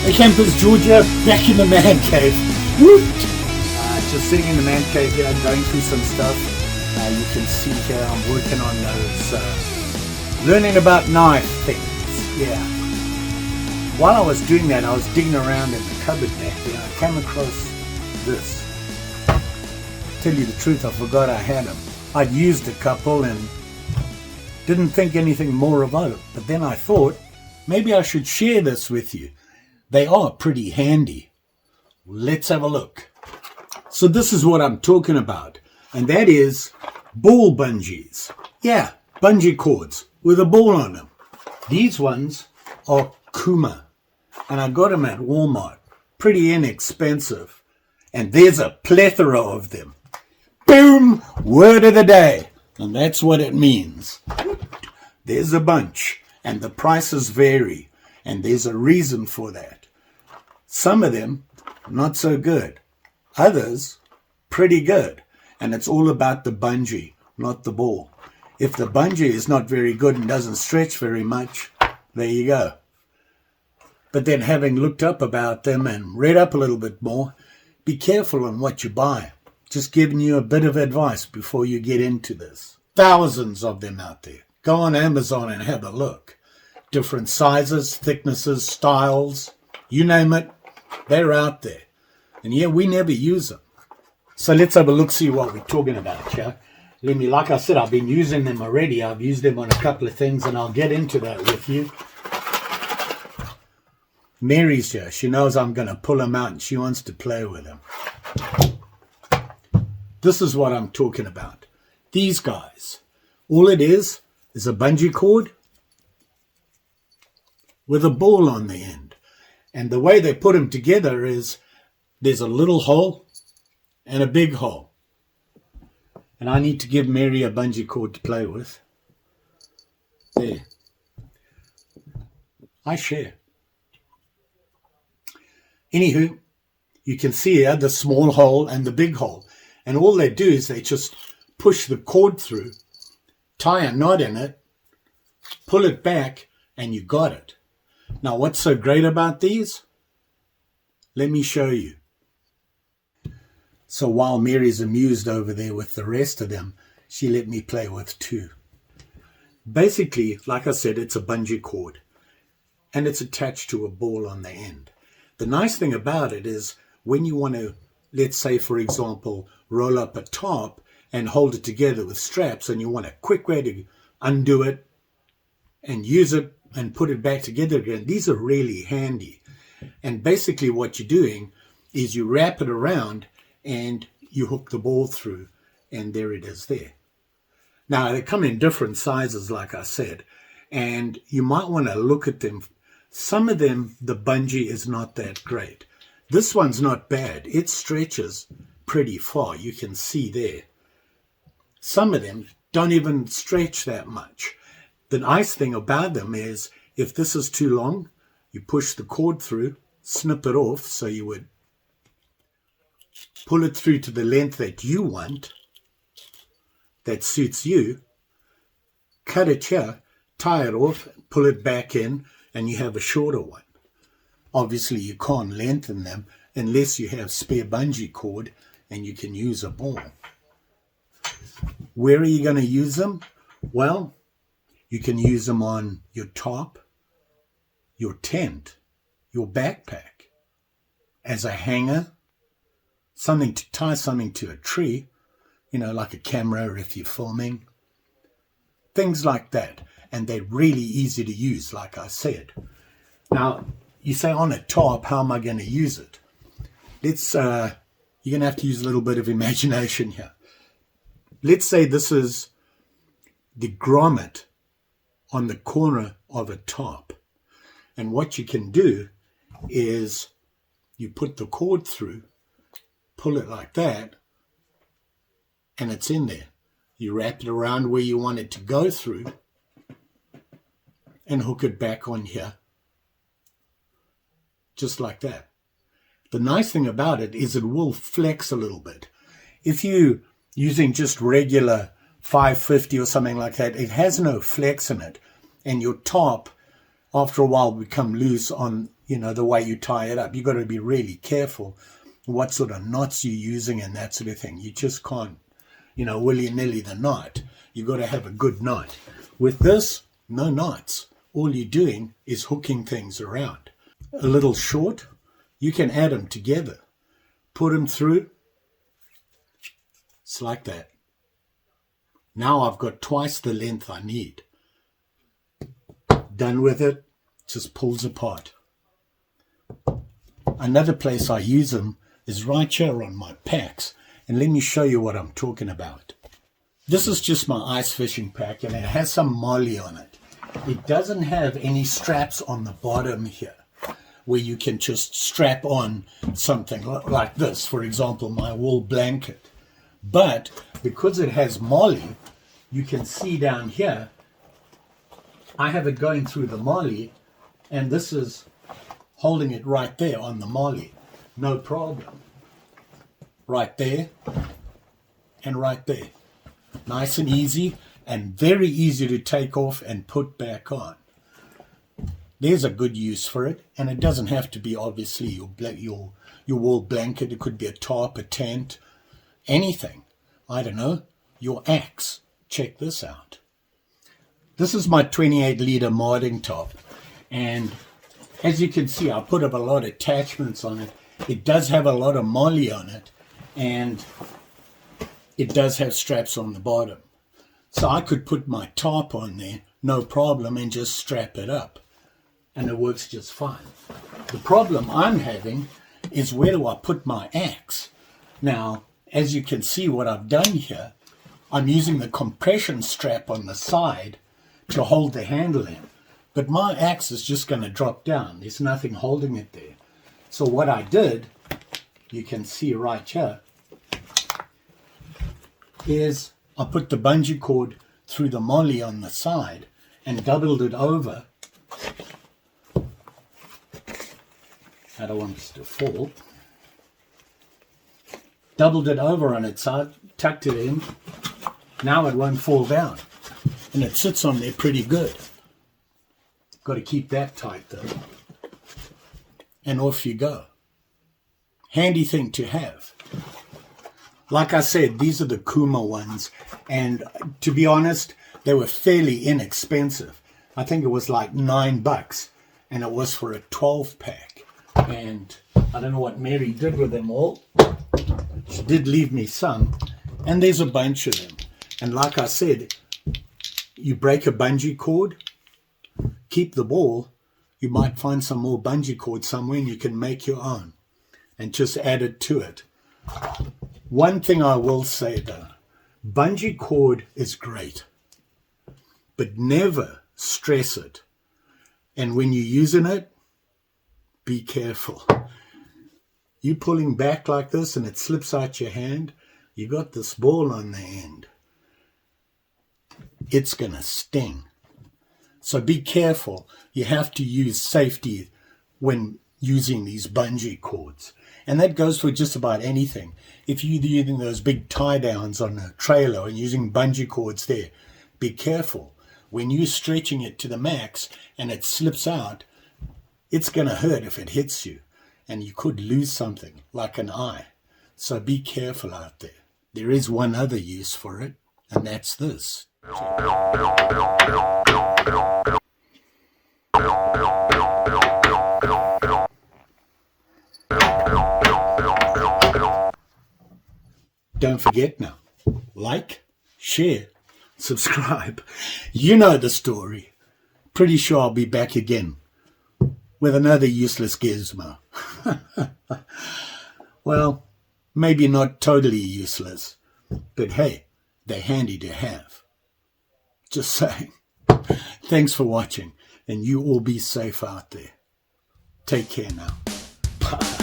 Hey campers, Georgia, back in the man cave. Woot! Just sitting in the man cave here, going through some stuff. You can see here I'm working on those, learning about knife things, yeah. While I was doing that, I was digging around in the cupboard back there. I came across this. Tell you the truth, I forgot I had them. I'd used a couple and didn't think anything more about it. But then I thought, maybe I should share this with you. They are pretty handy. Let's have a look. So this is what I'm talking about. And that is ball bungees. Yeah, bungee cords with a ball on them. These ones are Kuma. And I got them at Walmart. Pretty inexpensive. And there's a plethora of them. Boom! Word of the day. And that's what it means. There's a bunch. And the prices vary. And there's a reason for that. Some of them, not so good. Others, pretty good. And it's all about the bungee, not the ball. If the bungee is not very good and doesn't stretch very much, there you go. But then having looked up about them and read up a little bit more, be careful on what you buy. Just giving you a bit of advice before you get into this. Thousands of them out there. Go on Amazon and have a look. Different sizes, thicknesses, styles, you name it, they're out there. And yeah, we never use them. So let's have a look, see what we're talking about here. Like I said, I've been using them already. I've used them on a couple of things, and I'll get into that with you. Mary's here. She knows I'm going to pull them out, and she wants to play with them. This is what I'm talking about. These guys. All it is a bungee cord with a ball on the end. And the way they put them together is there's a little hole and a big hole. And I need to give Mary a bungee cord to play with. There. I share. Anywho, you can see here the small hole and the big hole. And all they do is they just push the cord through, tie a knot in it, pull it back, and you got it. Now, what's so great about these? Let me show you. So while Mary's amused over there with the rest of them, she let me play with two. Basically, like I said, it's a bungee cord, and it's attached to a ball on the end. The nice thing about it is when you want to, let's say, for example, roll up a top and hold it together with straps, and you want a quick way to undo it and use it and put it back together again, these are really handy. And basically what you're doing is you wrap it around and you hook the ball through, and there it is there. Now, they come in different sizes, like I said, and you might want to look at them. Some of them, the bungee is not that great. This one's not bad. It stretches pretty far. You can see there. Some of them don't even stretch that much. The nice thing about them is if this is too long, you push the cord through, snip it off, so you would pull it through to the length that you want, that suits you, cut it here, tie it off, pull it back in, and you have a shorter one. Obviously, you can't lengthen them unless you have spare bungee cord and you can use a ball. Where are you going to use them? Well, you can use them on your top, your tent, your backpack, as a hanger, something to tie something to a tree, like a camera if you're filming, things like that. And they're really easy to use, like I said. Now, you say on a top, how am I going to use it? You're going to have to use a little bit of imagination here. Let's say this is the grommet on the corner of a top. And what you can do is you put the cord through, pull it like that, and it's in there. You wrap it around where you want it to go through and hook it back on here, just like that. The nice thing about it is it will flex a little bit. If you're using just regular 550 or something like that, it has no flex in it, and your top after a while become loose on the way you tie it up. You've got to be really careful what sort of knots you're using and that sort of thing. You just can't, willy-nilly the knot. You've got to have a good knot. With this, no knots. All you're doing is hooking things around. A little short, you can add them together. Put them through. It's like that. Now I've got twice the length I need. Done with it, just pulls apart. Another place I use them is right here on my packs. And let me show you what I'm talking about. This is just my ice fishing pack, and it has some molly on it. It doesn't have any straps on the bottom here where you can just strap on something like this, for example, my wool blanket. But because it has molly, you can see down here, I have it going through the molly, and this is holding it right there on the molly. No problem. Right there and right there. Nice and easy, and very easy to take off and put back on. There's a good use for it, and it doesn't have to be obviously your wool blanket. It could be a tarp, a tent, anything. I don't know, your axe. Check this out. This is my 28-liter marding top, and as you can see, I put up a lot of attachments on it. It does have a lot of molly on it, and it does have straps on the bottom. So I could put my tarp on there, no problem, and just strap it up. And it works just fine. The problem I'm having is, where do I put my axe? Now, as you can see what I've done here, I'm using the compression strap on the side to hold the handle in. But my axe is just going to drop down. There's nothing holding it there. So what I did, you can see right here, is I put the bungee cord through the molly on the side and doubled it over. I don't want this to fall. Doubled it over on its side, tucked it in. Now it won't fall down. And it sits on there pretty good. Got to keep that tight though. And off you go. Handy thing to have. Like I said, these are the Kuma ones. And to be honest, they were fairly inexpensive. I think it was like $9. And it was for a 12-pack. And I don't know what Mary did with them all. She did leave me some. And there's a bunch of them. And like I said, you break a bungee cord, keep the ball, you might find some more bungee cord somewhere and you can make your own and just add it to it. One thing I will say though, bungee cord is great, but never stress it. And when you're using it, be careful. You pulling back like this and it slips out your hand, you got this ball on the end. It's going to sting. So be careful. You have to use safety when using these bungee cords. And that goes for just about anything. If you're using those big tie downs on a trailer and using bungee cords there, be careful. When you're stretching it to the max and it slips out, it's going to hurt if it hits you. And you could lose something like an eye. So be careful out there. There is one other use for it, and that's this. Don't forget now, like, share, subscribe. You know the story. Pretty sure I'll be back again with another useless gizmo. Well, maybe not totally useless, but hey, they're handy to have. Just saying. Thanks for watching, and you all be safe out there. Take care now. Bye.